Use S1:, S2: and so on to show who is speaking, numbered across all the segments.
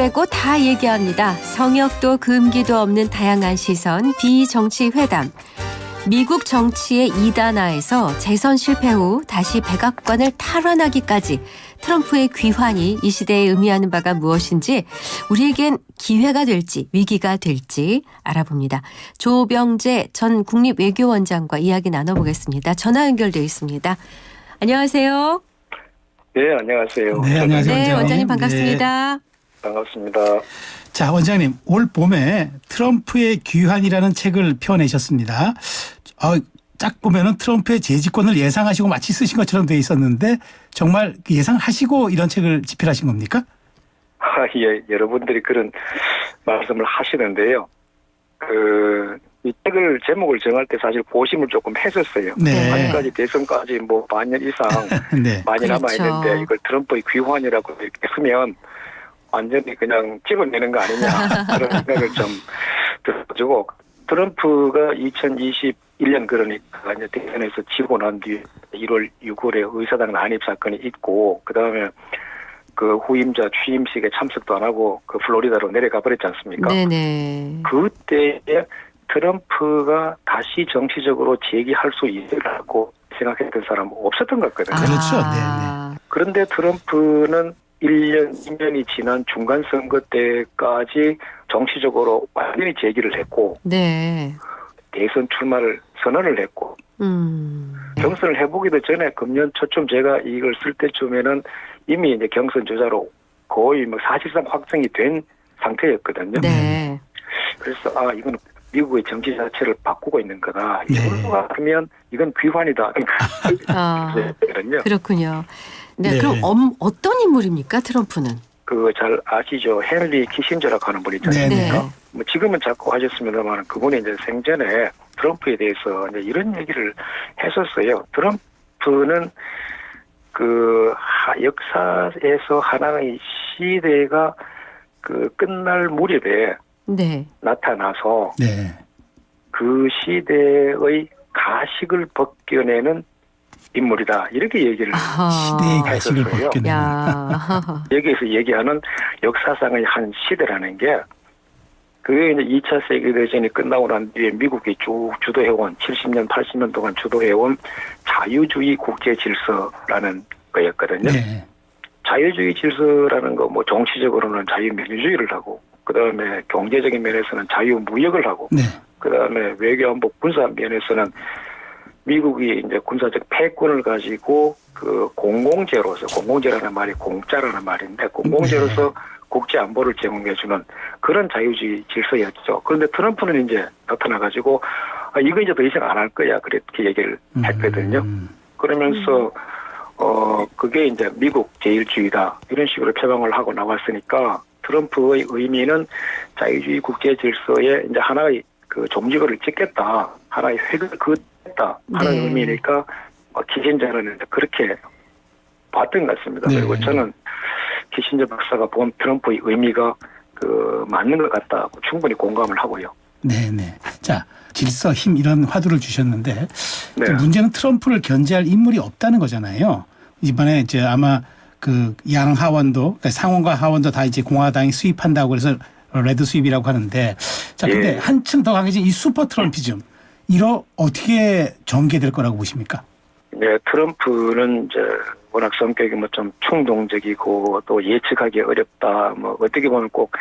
S1: 빼고 다 얘기합니다. 성역도 금기도 없는 다양한 시선, 비정치 회담. 미국 정치의 이단화에서 재선 실패 후 다시 백악관을 탈환하기까지 트럼프의 귀환이 이 시대에 의미하는 바가 무엇인지, 우리에겐 기회가 될지 위기가 될지 알아봅니다. 조병재 전 국립외교원장과 이야기 나눠보겠습니다. 전화 연결되어 있습니다. 안녕하세요.
S2: 네, 안녕하세요.
S3: 네, 안녕하세요.
S1: 네, 원장님 반갑습니다.
S2: 네, 반갑습니다.
S3: 자, 원장님, 올 봄에 트럼프의 귀환이라는 책을 펴내셨습니다. 딱 보면은 트럼프의 재집권을 예상하시고 마치 쓰신 것처럼 돼 있었는데 정말 예상하시고 이런 책을 집필하신 겁니까?
S2: 예, 여러분들이 그런 말씀을 하시는데요. 이 책을 제목을 정할 때 사실 고심을 조금 했었어요.
S3: 네.
S2: 아직까지 대선까지 뭐 반년 이상
S3: 네.
S2: 많이
S1: 그렇죠.
S2: 남아있는데 이걸 트럼프의 귀환이라고 이렇게 쓰면 완전히 그냥 찍어내는 거 아니냐 그런 생각을 좀 들어주고, 트럼프가 2021년 그러니까 이제 대선에서 지고 난 뒤에 1월 6월에 의사당 난입 사건이 있고, 그 다음에 그 후임자 취임식에 참석도 안 하고 그 플로리다로 내려가 버렸지 않습니까?
S1: 네네.
S2: 그때에 트럼프가 다시 정치적으로 재기할 수 있으라고 생각했던 사람은 없었던 것 같거든요.
S3: 그렇죠.
S1: 아.
S2: 그런데 트럼프는 1년, 2년이 지난 중간 선거 때까지 정치적으로 완전히 재기를 했고,
S1: 네.
S2: 대선 출마를 선언을 했고, 경선을 해보기도 전에 금년 초쯤 제가 이걸 쓸 때쯤에는 이미 이제 경선 주자로 거의 뭐 사실상 확정이 된 상태였거든요.
S1: 네.
S2: 그래서 이건 미국의 정치 자체를 바꾸고 있는 거다.
S3: 네.
S2: 이걸로 같으면 이건 귀환이다. 그거든요.
S1: 그렇군요. 네,
S3: 네.
S1: 그럼 어떤 인물입니까, 트럼프는?
S2: 그거 잘 아시죠? 헨리 키신저라고 하는 분 있잖아요.
S3: 네.
S2: 뭐 지금은 자꾸 하셨습니다만 그분이 이제 생전에 트럼프에 대해서 이제 이런 얘기를 했었어요. 트럼프는 그 역사에서 하나의 시대가 그 끝날 무렵에
S1: 네.
S2: 나타나서
S3: 네.
S2: 그 시대의 가식을 벗겨내는 인물이다. 이렇게 얘기를
S3: 시대의 가식을
S2: 했었어요.
S3: 벗겨내는.
S1: 야.
S2: 여기에서 얘기하는 역사상의 한 시대라는 게, 그게 이제 2차 세계대전이 끝나고 난 뒤에 미국이 쭉 주도해온 70년, 80년 동안 주도해온 자유주의 국제 질서라는 거였거든요.
S3: 네.
S2: 자유주의 질서라는 거 뭐 정치적으로는 자유민주주의를 하고, 그다음에 경제적인 면에서는 자유무역을 하고,
S3: 네.
S2: 그다음에 외교안보 군사 면에서는 미국이 이제 군사적 패권을 가지고 그 공공재라는 말이 공짜라는 말인데, 공공재로서 국제 안보를 제공해주는 그런 자유주의 질서였죠. 그런데 트럼프는 이제 나타나가지고 이거 이제 더 이상 안 할 거야 그렇게 얘기를 했거든요. 그러면서 그게 이제 미국 제일주의다 이런 식으로 표방을 하고 나왔으니까, 트럼프의 의미는 자유주의 국제 질서에 이제 하나의 그 종지부를 찍겠다, 하나의 획을 그었다 하는
S1: 네.
S2: 의미니까 키신저는 그렇게 봤던 것 같습니다.
S3: 네.
S2: 그리고 저는 키신저 박사가 본 트럼프의 의미가 그 맞는 것 같다고 충분히 공감을 하고요.
S3: 네네. 자, 질서, 힘 이런 화두를 주셨는데
S2: 네.
S3: 문제는 트럼프를 견제할 인물이 없다는 거잖아요. 이번에 이제 아마 그 양 하원도, 그러니까 상원과 하원도 다 이제 공화당이 수입한다고 그래서 레드 수입이라고 하는데, 자, 근데
S2: 예.
S3: 한층 더 강해진 이 슈퍼 트럼피즘, 이거 어떻게 전개될 거라고 보십니까?
S2: 네, 트럼프는 이제 워낙 성격이 뭐 좀 충동적이고 또 예측하기 어렵다. 뭐 어떻게 보면 꼭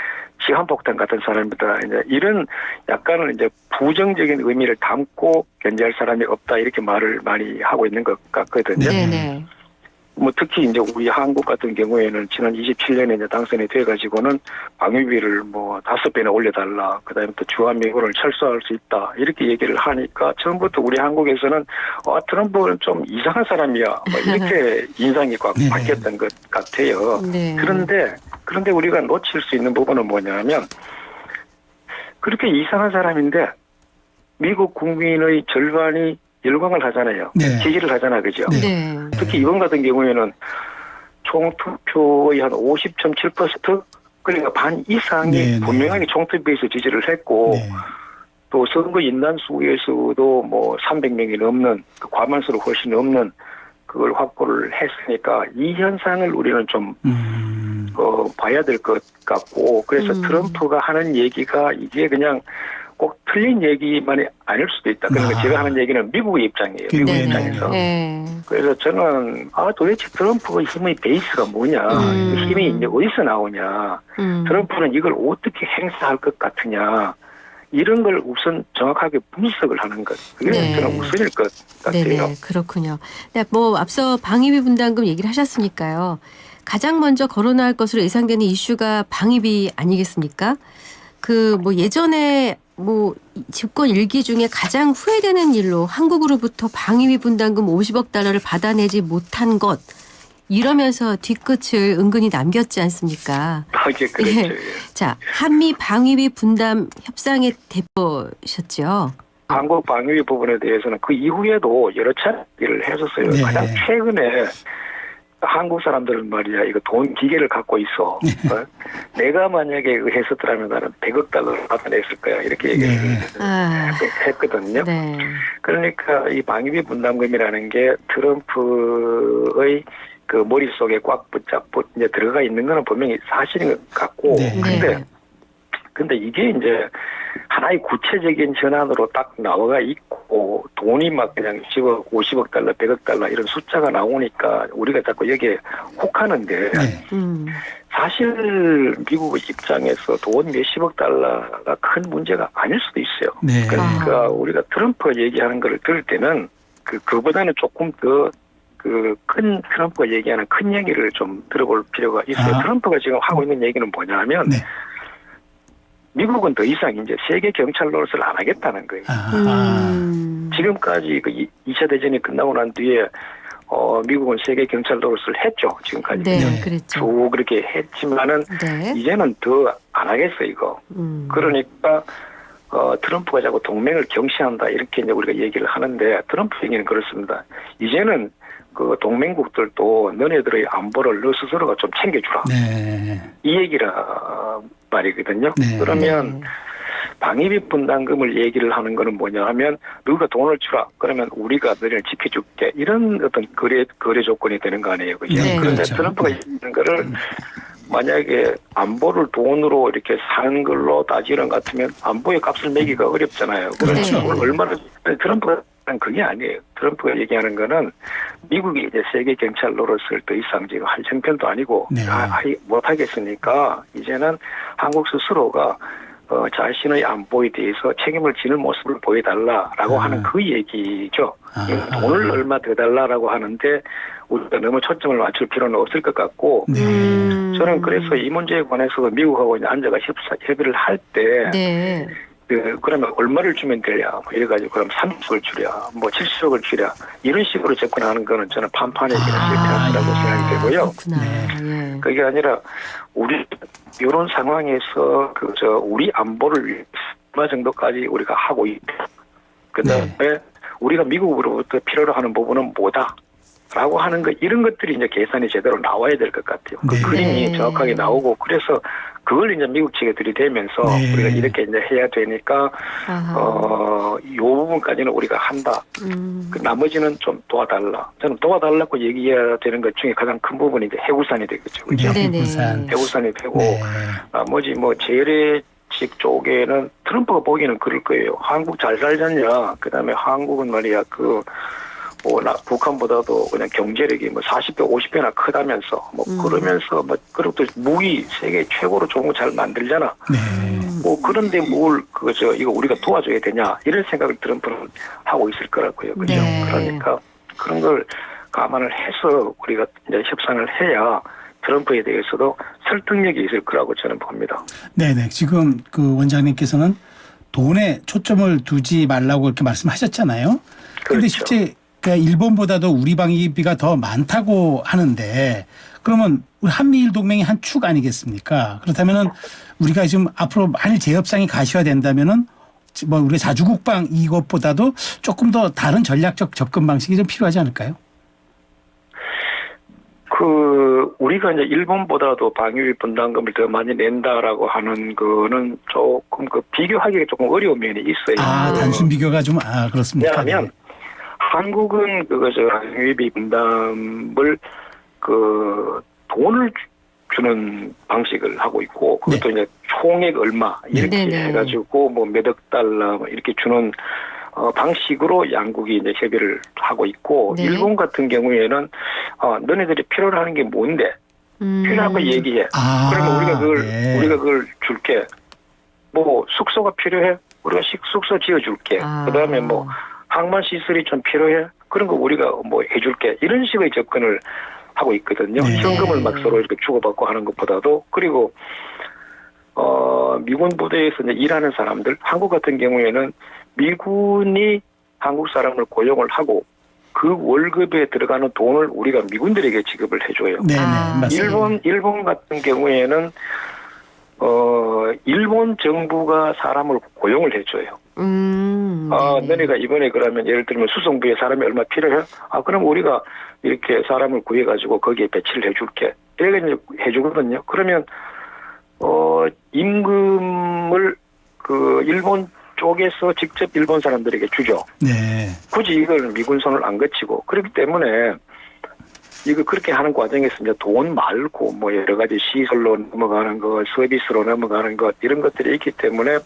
S2: 시한폭탄 같은 사람이다. 이제 이런 약간은 이제 부정적인 의미를 담고 견제할 사람이 없다. 이렇게 말을 많이 하고 있는 것 같거든요.
S1: 네네.
S2: 뭐 특히 이제 우리 한국 같은 경우에는 지난 27년에 이제 당선이 돼가지고는 방위비를 뭐 5배나 올려달라. 그다음에 또 주한미군을 철수할 수 있다. 이렇게 얘기를 하니까 처음부터 우리 한국에서는 트럼프는 좀 이상한 사람이야. 뭐 이렇게 인상이 꽉
S3: 네.
S2: 바뀌었던 것 같아요.
S1: 네.
S2: 그런데 우리가 놓칠 수 있는 부분은 뭐냐면, 그렇게 이상한 사람인데 미국 국민의 절반이 열광을 하잖아요.
S3: 네.
S2: 지지를 하잖아, 그죠?
S3: 네.
S1: 네.
S2: 특히 이번 같은 경우에는 총투표의 한 50.7%, 그러니까 반 이상이
S3: 네, 네.
S2: 분명하게 총투표에서 지지를 했고,
S3: 네.
S2: 또 선거 인단수에서도 뭐 300명이 넘는, 그 과반수로 훨씬 넘는 그걸 확보를 했으니까 이 현상을 우리는 좀 봐야 될 것 같고 그래서 트럼프가 하는 얘기가 이게 그냥 꼭 틀린 얘기만이 아닐 수도 있다. 그러니까 제가 하는 얘기는 미국의 입장이에요. 미국
S3: 네네.
S2: 입장에서.
S1: 네.
S2: 그래서 저는 도대체 트럼프의 힘의 베이스가 뭐냐, 그 힘이 이제 어디서 나오냐, 트럼프는 이걸 어떻게 행사할 것 같으냐. 이런 걸 우선 정확하게 분석을 하는 것. 그게
S1: 네.
S2: 저는 우선일 것 같아요.
S1: 네네, 그렇군요. 네, 뭐 앞서 방위비 분담금 얘기를 하셨으니까요. 가장 먼저 거론할 것으로 예상되는 이슈가 방위비 아니겠습니까? 그 뭐 예전에 뭐 집권 일기 중에 가장 후회되는 일로 한국으로부터 방위비 분담금 50억 달러를 받아내지 못한 것 이러면서 뒤끝을 은근히 남겼지 않습니까?
S2: 이게 그렇죠.
S1: 예. 자, 한미 방위비 분담 협상의 대표셨죠.
S2: 한국 방위비 부분에 대해서는 그 이후에도 여러 차례 얘기를 했었어요.
S3: 네.
S2: 가장 최근에 한국 사람들은 말이야 이거 돈 기계를 갖고 있어. 내가 만약에 그 했었더라면 나는 100억 달러를 받아냈을 거야 이렇게 얘기를 했거든요.
S1: 네.
S2: 그러니까 이 방위비 분담금이라는 게 트럼프의 그 머릿속에 꽉 붙잡고 이제 들어가 있는 거는 분명히 사실인 것 같고
S3: 네.
S2: 근데 이게 이제 하나의 구체적인 전환으로 딱 나와가 있고 돈이 막 그냥 10억, 50억 달러, 100억 달러 이런 숫자가 나오니까 우리가 자꾸 여기에 혹하는데 사실 미국 입장에서 돈 몇십억 달러가 큰 문제가 아닐 수도 있어요.
S3: 네.
S2: 그러니까 우리가 트럼프가 얘기하는 거를 들을 때는 그거보다는 조금 더 큰 트럼프가 얘기하는 큰 얘기를 좀 들어볼 필요가 있어요. 트럼프가 지금 하고 있는 얘기는 뭐냐면 미국은 더 이상 이제 세계 경찰 노릇을 안 하겠다는 거예요. 지금까지 그 2차 대전이 끝나고 난 뒤에 미국은 세계 경찰 노릇을 했죠. 지금까지.
S1: 네, 그랬죠.
S2: 쭉 그렇게 했지만은 이제는 더 안 하겠어 이거. 그러니까 트럼프가 자꾸 동맹을 경시한다 이렇게 이제 우리가 얘기를 하는데 트럼프 얘기는 그렇습니다. 이제는 그 동맹국들도 너네들의 안보를 너 스스로가 좀 챙겨주라.
S3: 네.
S2: 이 얘기라 말이거든요.
S3: 네.
S2: 그러면 방위비 분담금을 얘기를 하는 거는 뭐냐 하면 너가 돈을 주라. 그러면 우리가 너희를 지켜줄게. 이런 어떤 거래 조건이 되는 거 아니에요. 그죠?
S3: 네,
S2: 그런데
S3: 그렇죠.
S2: 트럼프가 이런 거를 만약에 안보를 돈으로 이렇게 사는 걸로 따지는 것 같으면 안보의 값을 매기가 어렵잖아요.
S3: 그렇죠.
S2: 그걸 얼마나 트럼프가 그게 아니에요. 트럼프가 얘기하는 거는 미국이 이제 세계 경찰 노릇을 더 이상 지금 할 형편도 아니고 못 하겠으니까 이제는 한국 스스로가 자신의 안보에 대해서 책임을 지는 모습을 보여달라라고 하는 그 얘기죠. 돈을 얼마 더 달라라고 하는데 우리가 너무 초점을 맞출 필요는 없을 것 같고 저는 그래서 이 문제에 관해서 미국하고 이제 앉아가 협의를 할 때 그러면 얼마를 주면 되냐 이래가지고 그럼 30억을 주랴 뭐 70억을 주랴 이런 식으로 접근하는 거는 저는 판판에 실패한다고 생각이 되고요. 그게 아니라 우리 이런 상황에서 우리 안보를 얼마 정도까지 우리가 하고 있다. 그다음에 우리가 미국으로부터 필요로 하는 부분은 뭐다. 라고 하는 것 이런 것들이 이제 계산이 제대로 나와야 될 것 같아요. 그 그림이 정확하게 나오고 그래서 그걸 이제 미국 측에 들이대면서 우리가 이렇게 이제 해야 되니까 이 부분까지는 우리가 한다. 그 나머지는 좀 도와달라. 저는 도와달라고 얘기해야 되는 것 중에 가장 큰 부분이 이제 해우산이 되겠죠. 그렇죠? 해우산이 되고 나머지 뭐 재래식 쪽에는 트럼프가 보기에는 그럴 거예요. 한국 잘 살잖냐. 그다음에 한국은 말이야 북한보다도 그냥 경제력이 40배, 50배나 크다면서 그러면서 그리고 또 무기 세계 최고로 좋은 거 잘 만들잖아. 그런데 이거 우리가 도와줘야 되냐 이런 생각을 트럼프는 하고 있을 거라고요. 그죠? 그러니까 그런 걸 감안을 해서 우리가 이제 협상을 해야 트럼프에 대해서도 설득력이 있을 거라고 저는 봅니다.
S3: 네네. 지금 그 원장님께서는 돈에 초점을 두지 말라고 이렇게 말씀하셨잖아요. 그런데 실제 그러니까 일본보다도 우리 방위비가 더 많다고 하는데 그러면 우리 한미일 동맹의 한 축 아니겠습니까? 그렇다면은 우리가 지금 앞으로 만일 재협상이 가시화된다면은 뭐 우리 자주국방 이것보다도 조금 더 다른 전략적 접근 방식이 좀 필요하지 않을까요?
S2: 우리가 이제 일본보다도 방위비 분담금을 더 많이 낸다라고 하는 거는 조금 비교하기가 조금 어려운 면이 있어요.
S3: 단순 비교가 좀 그렇습니까?
S2: 왜냐하면 한국은 방위비 분담을 돈을 주는 방식을 하고 있고 그것도 이제 총액 얼마 이렇게
S1: 네네.
S2: 해가지고 뭐 몇 억 달러 이렇게 주는 방식으로 양국이 이제 협의를 하고 있고
S1: 네.
S2: 일본 같은 경우에는 너네들이 필요로 하는 게 뭔데 필요한 거 얘기해. 그러면 우리가 그걸 줄게. 뭐 숙소가 필요해. 우리가 숙소 지어줄게. 그다음에 뭐 항만 시설이 좀 필요해. 그런 거 우리가 뭐 해줄게. 이런 식의 접근을 하고 있거든요.
S3: 네.
S2: 현금을 막 서로 이렇게 주고받고 하는 것보다도 그리고 미군 부대에서 이제 일하는 사람들 한국 같은 경우에는 미군이 한국 사람을 고용을 하고 그 월급에 들어가는 돈을 우리가 미군들에게 지급을 해줘요.
S3: 네, 맞습니다.
S2: 일본 같은 경우에는 일본 정부가 사람을 고용을 해줘요. 너네가 이번에 그러면 예를 들면 수송부에 사람이 얼마 필요해? 그럼 우리가 이렇게 사람을 구해가지고 거기에 배치를 해줄게. 이렇게 이제 해주거든요. 그러면 임금을 일본 쪽에서 직접 일본 사람들에게 주죠.
S3: 네.
S2: 굳이 이걸 미군 손을 안 거치고 그렇기 때문에 이거 그렇게 하는 과정에서 이제 돈 말고 뭐 여러 가지 시설로 넘어가는 것, 서비스로 넘어가는 것 이런 것들이 있기 때문에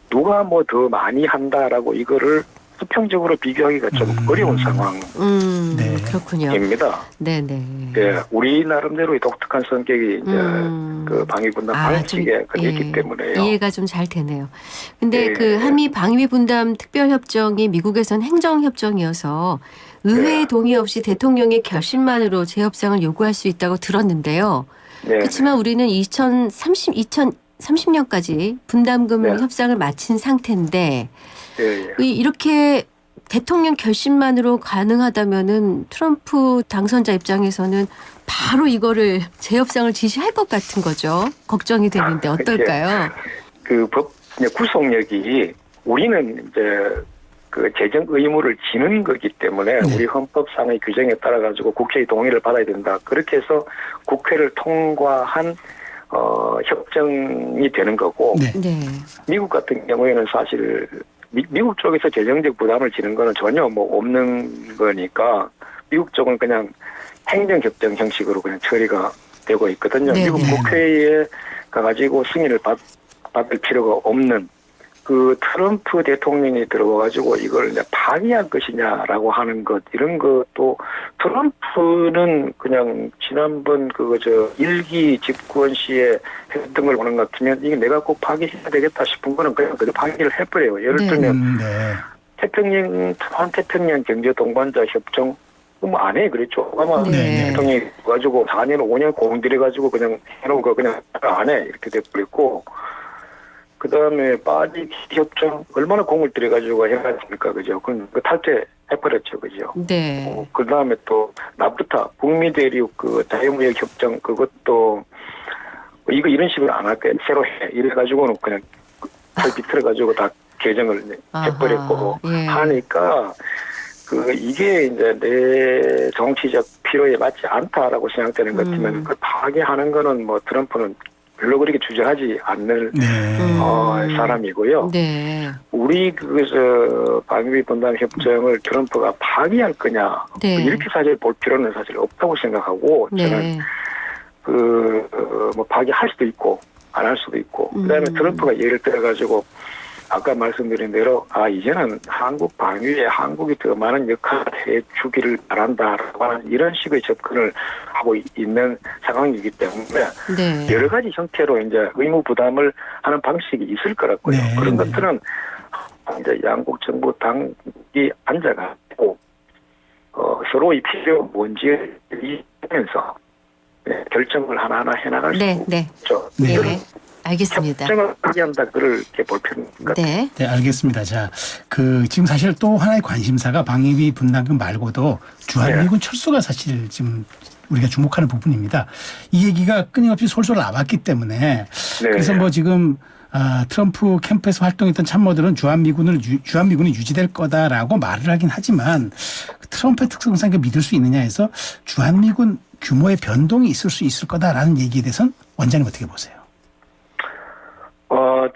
S2: 누가 뭐 더 많이 한다라고 이거를 수평적으로 비교하기가 좀 어려운
S1: 네. 그렇군요.
S2: 상황입니다.
S1: 네네.
S2: 예, 우리 나름대로의 독특한 성격이 이제 그 방위 분담 방식에 있기 때문에요.
S1: 이해가 좀 잘 되네요. 근데
S2: 네.
S1: 그 한미 방위 분담 특별 협정이 미국에선 행정 협정이어서 의회의 동의 없이 대통령의 결심만으로 재협상을 요구할 수 있다고 들었는데요.
S2: 네.
S1: 그렇지만 우리는 2030년까지 분담금
S2: 네.
S1: 협상을 마친 상태인데
S2: 예.
S1: 이렇게 대통령 결심만으로 가능하다면은 트럼프 당선자 입장에서는 바로 이거를 재협상을 지시할 것 같은 거죠. 걱정이 되는데 어떨까요?
S2: 그 법 구속력이 우리는 이제 그 재정 의무를 지는 거기 때문에 우리 헌법상의 규정에 따라 가지고 국회의 동의를 받아야 된다. 그렇게 해서 국회를 통과한 협정이 되는 거고
S1: 네.
S2: 미국 같은 경우에는 사실 미국 쪽에서 재정적 부담을 지는 거는 전혀 뭐 없는 거니까 미국 쪽은 그냥 행정협정 형식으로 그냥 처리가 되고 있거든요.
S1: 네네.
S2: 미국 국회에 가가지고 승인을 받을 필요가 없는 그 트럼프 대통령이 들어와가지고 이걸 이제 방해할 것이냐라고 하는 것 이런 것도 트럼프는 그냥 지난번 일기 집권 시에 했던 걸 보는 것 같으면 이게 내가 꼭 파기해야 되겠다 싶은 거는 그냥 파기를 해버려요. 예를 들면 태평양 경제 동반자 협정 뭐 안 해 그랬죠. 아마 대통령이 가지고 4년 5년 공들여가지고 그냥 해놓은 거 그냥 안 해 이렇게 돼버렸고. 그 다음에 파리 협정 얼마나 공을 들여가지고 해야 됩니까, 그죠? 그 탈퇴해버렸죠, 그죠?
S1: 네.
S2: 그 다음에 또 나프타 북미 대륙 자유무역 협정 그것도 이거 이런 식으로 안 할 거야, 새로 해 이래가지고는 그냥 잘 비틀어가지고 다 개정을 해버렸고 하니까 이게 이제 내 정치적 필요에 맞지 않다라고 생각되는 것 같으면 그 파괴하는 거는 뭐 트럼프는 별로 그렇게 주저하지 않는 사람이고요.
S1: 네.
S2: 우리 방위 분담 협정을 트럼프가 파기할 거냐 이렇게 사실 볼 필요는 사실 없다고 생각하고 저는 뭐 파기할 수도 있고 안 할 수도 있고 그다음에 트럼프가 예를 들어가지고 아까 말씀드린 대로 이제는 한국 방위에 한국이 더 많은 역할을 해주기를 바란다라고 하는 이런 식의 접근을 하고 있는 상황이기 때문에 여러 가지 형태로 이제 의무 부담을 하는 방식이 있을 거라고요. 그런 것들은 이제 양국 정부 당이 앉아가지고 서로의 필요 뭔지를 이해하면서 결정을 하나하나 해나갈 수 있죠.
S1: 네. 알겠습니다.
S2: 협정을 파기한다 그렇게 볼 필요는
S1: 네.
S3: 네, 알겠습니다. 자, 지금 사실 또 하나의 관심사가 방위비 분담금 말고도 주한미군 철수가 사실 지금 우리가 주목하는 부분입니다. 이 얘기가 끊임없이 솔솔 나왔기 때문에 그래서 뭐 지금 트럼프 캠프에서 활동했던 참모들은 주한미군이 유지될 거다라고 말을 하긴 하지만 트럼프의 특성상 믿을 수 있느냐 해서 주한미군 규모의 변동이 있을 수 있을 거다라는 얘기에 대해서는 원장님 어떻게 보세요?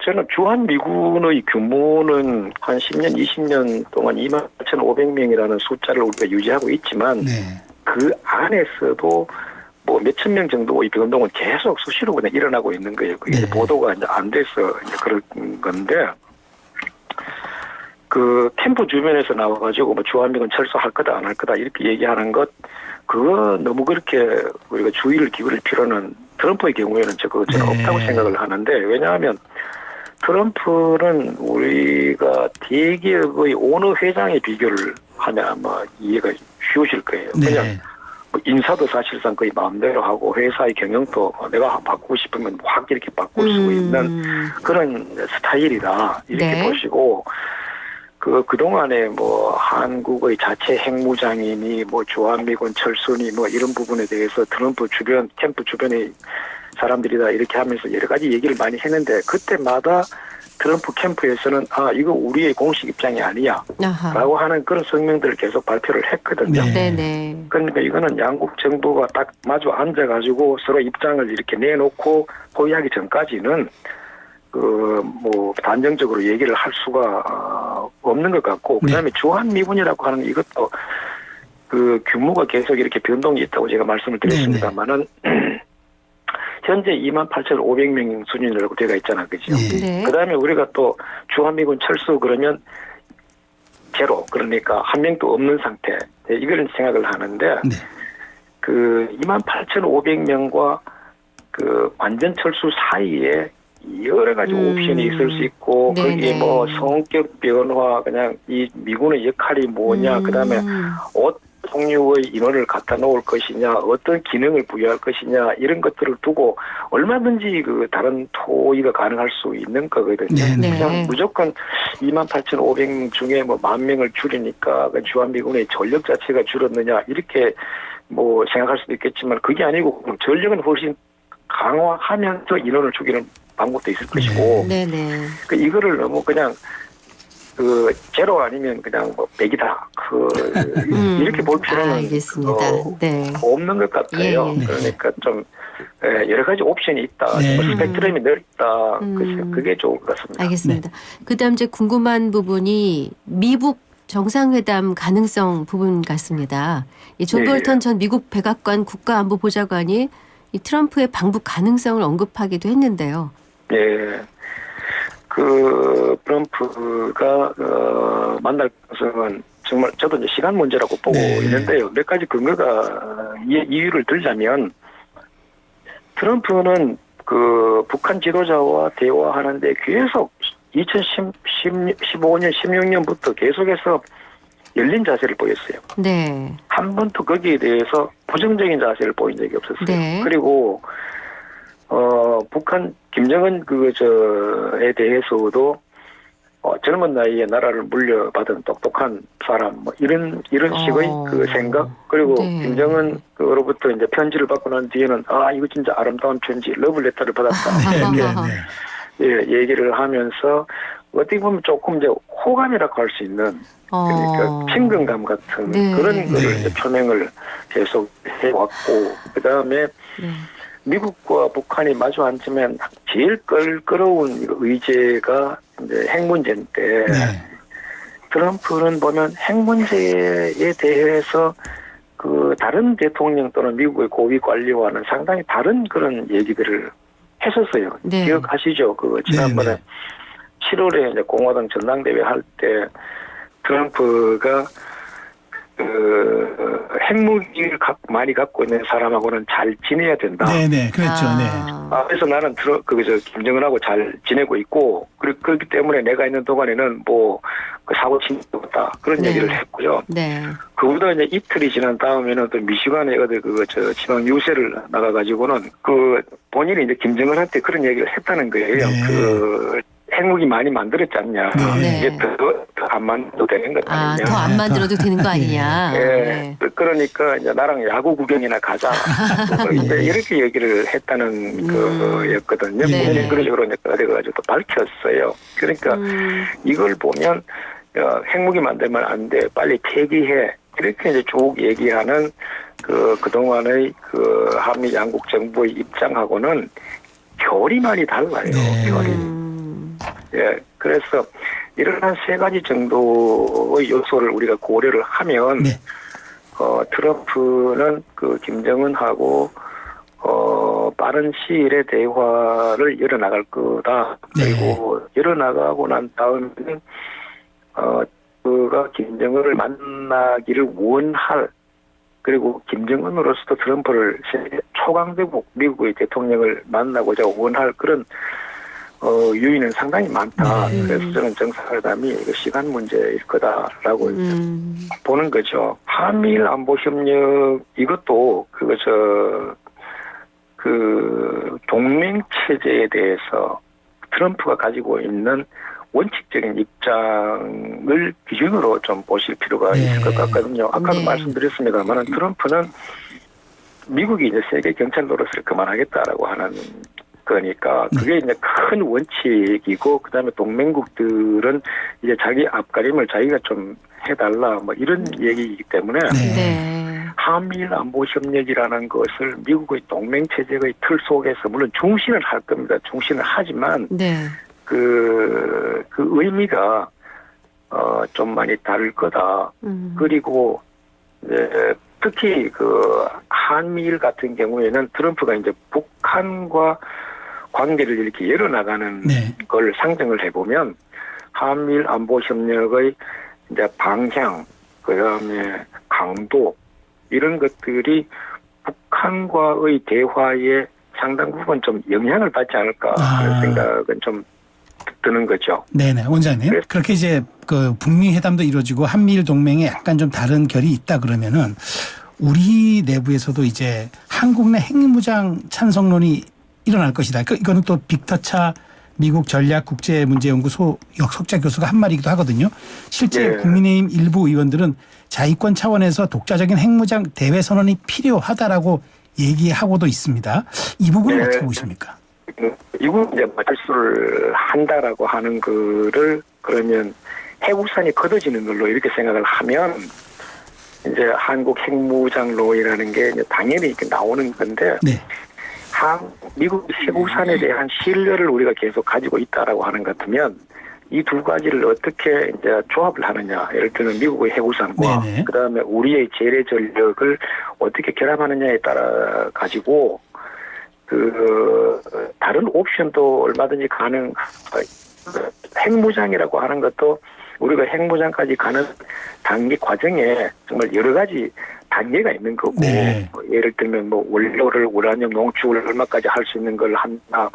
S2: 저는 주한미군의 규모는 한 10년, 20년 동안 28,500명이라는 숫자를 우리가 유지하고 있지만
S3: 네.
S2: 그 안에서도 뭐 몇천 명 정도의 변동은 계속 수시로 그냥 일어나고 있는 거예요. 그게
S3: 네.
S2: 보도가 이제 안 돼서 이제 그런 건데, 그 캠프 주변에서 나와가지고 뭐 주한미군 철수할 거다 안 할 거다 이렇게 얘기하는 것, 그거 너무 그렇게 우리가 주의를 기울일 필요는 트럼프의 경우에는 저는
S3: 네.
S2: 없다고 생각을 하는데, 왜냐하면 트럼프는 우리가 대기업의 어느 회장의 비교를 하면 아마 이해가 쉬우실 거예요. 그냥
S3: 네.
S2: 뭐 인사도 사실상 거의 마음대로 하고 회사의 경영도 내가 바꾸고 싶으면 확 이렇게 바꿀 수 있는 그런 스타일이다 이렇게
S1: 네.
S2: 보시고, 그동안에 뭐 한국의 자체 핵무장이니 뭐 주한미군 철수니 뭐 이런 부분에 대해서 트럼프 주변 캠프 주변의 사람들이다 이렇게 하면서 여러 가지 얘기를 많이 했는데, 그때마다 트럼프 캠프에서는 이거 우리의 공식 입장이 아니야
S1: 아하.
S2: 라고 하는 그런 성명들을 계속 발표를 했거든요.
S3: 네.
S1: 네네.
S2: 그러니까 이거는 양국 정부가 딱 마주 앉아가지고 서로 입장을 이렇게 내놓고 포기하기 전까지는 뭐 단정적으로 얘기를 할 수가 없는 것 같고, 그다음에 주한미군이라고 하는 이것도 그 규모가 계속 이렇게 변동이 있다고 제가 말씀을 드렸습니다만은 현재 28,500명 수준이라고 되어 있잖아, 그죠?
S1: 네.
S2: 그다음에 우리가 또 주한미군 철수 그러면 제로, 그러니까 한 명도 없는 상태, 이걸 생각을 하는데,
S3: 네.
S2: 그 28,500명과 그 완전 철수 사이에 여러 가지 옵션이 있을 수 있고,
S1: 네네.
S2: 거기에 뭐 성격 변화, 그냥 이 미군의 역할이 뭐냐, 그다음에 어떤 종류의 인원을 갖다 놓을 것이냐, 어떤 기능을 부여할 것이냐, 이런 것들을 두고 얼마든지 그 다른 토의가 가능할 수 있는 거거든요.
S3: 네.
S2: 그냥 무조건 28,500명 중에 뭐 10,000명을 줄이니까 그 주한미군의 전력 자체가 줄었느냐 이렇게 뭐 생각할 수도 있겠지만, 그게 아니고 전력은 훨씬 강화하면서 인원을 줄이는 방법도 있을 것이고,
S1: 네네.
S2: 이거를 너무 그냥 제로 아니면 그냥 뭐 100이다 이렇게 볼 필요는
S1: 알겠습니다. 네.
S2: 없는 것 같아요.
S1: 예, 예.
S2: 그러니까 좀 여러 가지 옵션이 있다,
S3: 네.
S2: 뭐 스펙트럼이 넓다, 그게 좋을 것 같습니다.
S1: 알겠습니다. 그다음 이제 궁금한 부분이 미국 정상회담 가능성 부분 같습니다. 이 존
S2: 네.
S1: 볼턴 전 미국 백악관 국가안보보좌관이 이 트럼프의 방북 가능성을 언급하기도 했는데요.
S2: 예. 트럼프가 만날 가능성은 정말 저도 이제 시간 문제라고 보고
S3: 네.
S2: 있는데요. 몇 가지 근거가 이유를 들자면, 트럼프는 그 북한 지도자와 대화하는데 계속 2015년, 16년부터 계속해서 열린 자세를 보였어요.
S1: 네.
S2: 한 번도 거기에 대해서 부정적인 자세를 보인 적이 없었어요.
S1: 네.
S2: 그리고 북한 김정은 에 대해서도 젊은 나이에 나라를 물려받은 똑똑한 사람, 뭐 이런 식의 그 생각, 그리고
S1: 네.
S2: 김정은으로부터 이제 편지를 받고 난 뒤에는 이거 진짜 아름다운 편지, 러브레터를 받았다.
S3: 네.
S2: 이렇게
S3: 네.
S2: 얘기를 하면서 어떻게 보면 조금 이제 호감이라고 할 수 있는, 그러니까 친근감 같은
S1: 네.
S2: 그런 거를
S3: 네.
S2: 이제 표명을 계속 해왔고, 그 다음에
S1: 네.
S2: 미국과 북한이 마주 앉으면 제일 껄끄러운 의제가 이제 핵 문제인데,
S3: 네.
S2: 트럼프는 보면 핵 문제에 대해서 그 다른 대통령 또는 미국의 고위 관리와는 상당히 다른 그런 얘기들을 했었어요.
S1: 네.
S2: 기억하시죠? 지난번에
S3: 네.
S2: 7월에 이제 공화당 전당대회 할 때 트럼프가 핵무기를 많이 갖고 있는 사람하고는 잘 지내야 된다.
S3: 네네. 그렇죠. 네.
S2: 그래서 나는 김정은하고 잘 지내고 있고, 그렇기 때문에 내가 있는 동안에는 뭐 사고 친 적 없다, 그런
S1: 네.
S2: 얘기를 했고요.
S1: 네.
S2: 그보다 이제 이틀이 지난 다음에는 또 미시간에 어디 지방 유세를 나가가지고는 본인이 이제 김정은한테 그런 얘기를 했다는 거예요.
S3: 네.
S2: 핵무기 많이 만들었지 않냐.
S1: 네.
S2: 이제 더 안 만들어도 되는 것 아니냐.
S1: 더 안 만들어도 되는 거 아니냐.
S2: 네. 그러니까 이제 나랑 야구 구경이나 가자. 이제 이렇게 얘기를 했다는 거였거든요.
S1: 네.
S2: 본인이 그런 식으로 이제 그래가지고 또 밝혔어요. 그러니까 이걸 보면 핵무기 만들면 안 돼, 빨리 폐기해, 이렇게 이제 쭉 얘기하는 그동안의 한미 양국 정부의 입장하고는 결이 많이 달라요.
S3: 네.
S2: 결이. 예, 그래서 이런 한 세 가지 정도의 요소를 우리가 고려를 하면
S3: 네.
S2: 트럼프는 그 김정은하고 빠른 시일에 대화를 열어나갈 거다.
S3: 네.
S2: 그리고 열어나가고 난 다음에는 그가 김정은을 만나기를 원할, 그리고 김정은으로서도 트럼프를 세계 초강대국 미국의 대통령을 만나고자 원할 그런 유인은 상당히 많다.
S3: 네.
S2: 그래서 저는 정상회담이 이거 시간 문제일 거다라고 보는 거죠. 한미일 안보 협력 이것도 그 동맹 체제에 대해서 트럼프가 가지고 있는 원칙적인 입장을 기준으로 좀 보실 필요가
S3: 네.
S2: 있을 것 같거든요. 아까도
S1: 네.
S2: 말씀드렸습니다만 트럼프는 미국이 이제 세계 경찰 노릇을 그만하겠다라고 하는 거니까 그게 이제 큰 원칙이고, 그다음에 동맹국들은 이제 자기 앞가림을 자기가 좀 해달라 뭐 이런 얘기이기 때문에
S3: 네.
S1: 네.
S2: 한미일 안보 협력이라는 것을 미국의 동맹 체제의 틀 속에서 물론 중시는 할 겁니다. 중시는 하지만
S1: 네.
S2: 그 의미가 좀 많이 다를 거다. 그리고 이제 특히 그 한미일 같은 경우에는 트럼프가 이제 북한과 관계를 이렇게 열어나가는
S3: 네.
S2: 걸 상정을 해보면 한미일 안보 협력의 이제 방향, 그다음에 강도 이런 것들이 북한과의 대화에 상당 부분 좀 영향을 받지 않을까 하는 생각은 좀 드는 거죠.
S3: 네네, 원장님.
S2: 네.
S3: 그렇게 이제 그 북미 회담도 이루어지고 한미일 동맹에 약간 좀 다른 결이 있다 그러면은 우리 내부에서도 이제 한국 내 핵무장 찬성론이 일어날 것이다. 이거는 또 빅터차 미국 전략국제문제연구소 역석자 교수가 한 말이기도 하거든요. 실제
S2: 네.
S3: 국민의힘 일부 의원들은 자위권 차원에서 독자적인 핵무장 대외 선언이 필요하다라고 얘기하고도 있습니다. 이 부분은
S2: 네.
S3: 어떻게 보십니까?
S2: 미국 이제 말수를 한다라고 하는 거를 그러면 해우산이 걷어지는 걸로 이렇게 생각을 하면 이제 한국 핵무장론이라는 게 이제 당연히 이렇게 나오는 건데
S3: 네.
S2: 미국 해우산에 대한 신뢰를 우리가 계속 가지고 있다라고 하는 것 같으면 이 두 가지를 어떻게 이제 조합을 하느냐, 예를 들면 미국의 해우산과
S3: 네네.
S2: 그다음에 우리의 재래 전력을 어떻게 결합하느냐에 따라 가지고 그 다른 옵션도 얼마든지 가능. 핵무장이라고 하는 것도 우리가 핵무장까지 가는 단계 과정에 정말 여러 가지 단계가 있는 거고,
S3: 네.
S2: 예를 들면 뭐 원료를 우라늄 농축을 얼마까지 할 수 있는 걸 한다,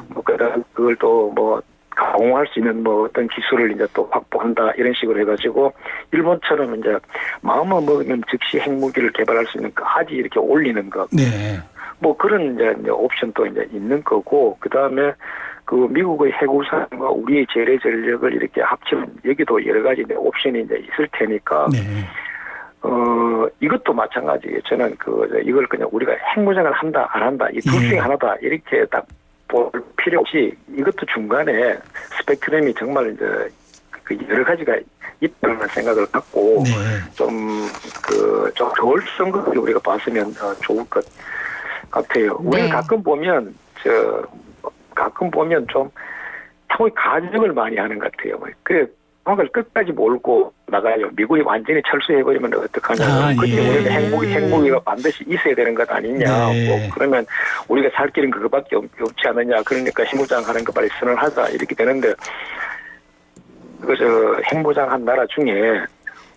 S2: 뭐 그걸 또 뭐 가공할 수 있는 뭐 어떤 기술을 이제 또 확보한다 이런 식으로 해가지고 일본처럼 이제 마음만 먹으면 즉시 핵무기를 개발할 수 있는 까지 이렇게 올리는 것.
S3: 네.
S2: 뭐 그런 이제 옵션도 이제 있는 거고, 그 다음에 그 미국의 해구산과 우리의 재래 전력을 이렇게 합치면 여기도 여러 가지 이제 옵션이 이제 있을 테니까,
S3: 네.
S2: 이것도 마찬가지예요. 저는 이걸 그냥 우리가 핵무장을 한다, 안 한다, 이 둘 중에 하나다, 이렇게 딱 볼 필요 없이 이것도 중간에 스펙트럼이 정말 이제 그 여러 가지가 있다는 생각을 갖고,
S3: 네.
S2: 좀 저울성을 우리가 봤으면 좋을 것 같아요.
S1: 네.
S2: 우리가 가끔 보면 좀 상당히 가정을 많이 하는 것 같아요. 그래, 그걸 끝까지 몰고 나가요. 미국이 완전히 철수해버리면 어떡하냐. 그때
S3: 예.
S2: 우리가 핵무기가 반드시 있어야 되는 것 아니냐.
S3: 네.
S2: 뭐 그러면 우리가 살 길은 그거밖에 없지 않느냐. 그러니까 핵무장하는 거 빨리 선언하자. 이렇게 되는데, 핵무장한 나라 중에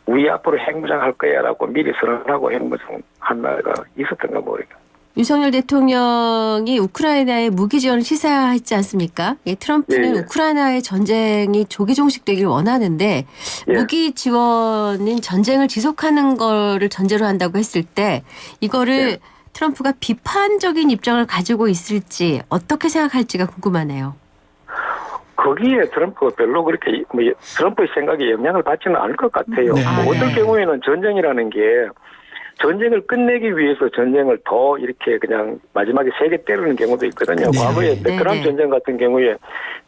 S2: 우리 앞으로 핵무장할 거야라고 미리 선언하고 핵무장한 나라가 있었던가 모르겠어요.
S1: 윤석열 대통령이 우크라이나에 무기 지원을 시사했지 않습니까? 예, 트럼프는
S2: 예.
S1: 우크라이나의 전쟁이 조기 종식되길 원하는데
S2: 예.
S1: 무기 지원은 전쟁을 지속하는 거를 전제로 한다고 했을 때 이거를
S2: 예.
S1: 트럼프가 비판적인 입장을 가지고 있을지 어떻게 생각할지가 궁금하네요.
S2: 거기에 트럼프가 별로 그렇게 트럼프의 생각에 영향을 받지는 않을 것 같아요.
S3: 네.
S2: 어떤 경우에는 전쟁이라는 게 전쟁을 끝내기 위해서 전쟁을 더 이렇게 그냥 마지막에 세게 때리는 경우도 있거든요.
S3: 네.
S2: 과거에 베트남
S1: 네.
S2: 전쟁 같은 경우에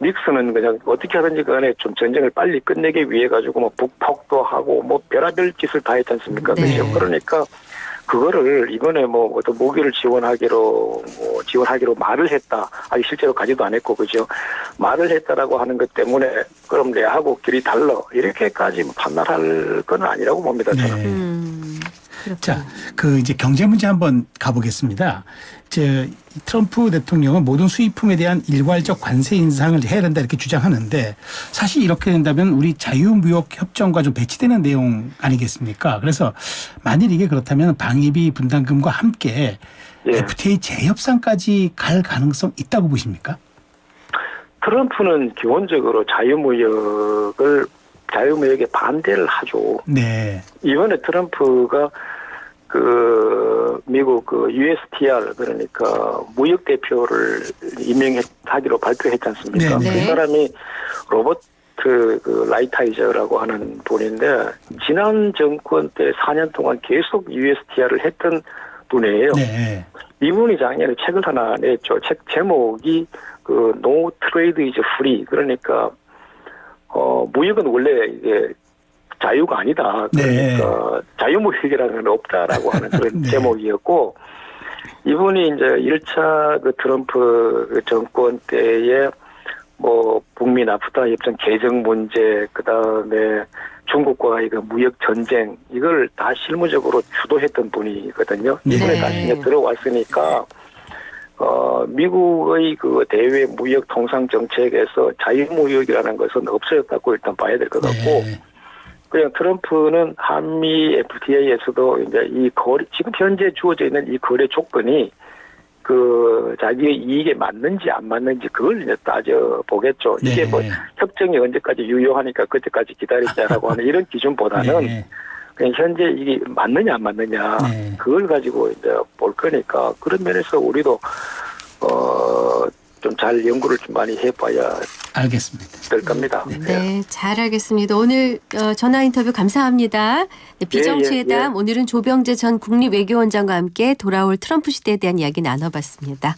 S2: 닉슨은 그냥 어떻게 하든지 간에 좀 전쟁을 빨리 끝내기 위해 가지고 뭐 북폭도 하고 뭐 별의별 짓을 다 했지 않습니까?
S1: 네.
S2: 그렇죠? 그러니까 그거를 이번에 뭐 어떤 무기를 지원하기로 말을 했다. 아직 실제로 가지도 않았고 그죠. 말을 했다라고 하는 것 때문에 그럼 내하고 길이 달라 이렇게까지 판단할 건 아니라고 봅니다. 저는.
S3: 네.
S1: 그렇군요.
S3: 자, 그 이제 경제 문제 한번 가보겠습니다. 트럼프 대통령은 모든 수입품에 대한 일괄적 관세 인상을 해야 된다 이렇게 주장하는데 사실 이렇게 된다면 우리 자유무역 협정과 좀 배치되는 내용 아니겠습니까? 그래서 만일 이게 그렇다면 방위비 분담금과 함께
S2: 예.
S3: FTA 재협상까지 갈 가능성 있다고 보십니까?
S2: 트럼프는 기본적으로 자유무역에 반대를 하죠.
S3: 네.
S2: 이번에 트럼프가 미국 USTR 그러니까 무역 대표를 임명하기로 발표했지 않습니까?
S3: 네,
S2: 그
S1: 네.
S2: 사람이 로버트 라이타이저라고 하는 분인데 지난 정권 때 4년 동안 계속 USTR을 했던 분이에요.
S3: 네.
S2: 이분이 작년에 책을 하나 냈죠. 책 제목이 No Trade is Free. 그러니까 무역은 원래 이게 자유가 아니다. 그러니까 자유무역이라는 건 없다라고 하는 그런
S3: 네.
S2: 제목이었고 이분이 이제 1차 트럼프 정권 때에 뭐 북미 나프타 협정 개정 문제 그다음에 중국과의 무역 전쟁 이걸 다 실무적으로 주도했던 분이거든요.
S3: 네.
S2: 이번에 다시 이제 들어왔으니까 미국의 대외 무역 통상 정책에서 자유무역이라는 것은 없어졌다고 일단 봐야 될 것 같고
S3: 네.
S2: 그냥 트럼프는 한미 FTA에서도 이제 지금 현재 주어져 있는 이 거래 조건이 자기의 이익에 맞는지 안 맞는지 그걸 이제 따져 보겠죠.
S3: 네.
S2: 이게 뭐 협정이 언제까지 유효하니까 그때까지 기다리자라고 하는 이런 기준보다는
S3: 네.
S2: 그냥 현재 이게 맞느냐 안 맞느냐
S3: 네.
S2: 그걸 가지고 이제 볼 거니까 그런 면에서 우리도 좀 잘 연구를 좀 많이 해봐야
S3: 알겠습니다.
S2: 될 겁니다.
S1: 네, 잘 알겠습니다. 오늘 전화 인터뷰 감사합니다. 네, 비정치회담
S2: 예.
S1: 오늘은 조병재 전 국립외교원장과 함께 돌아올 트럼프 시대에 대한 이야기 나눠봤습니다.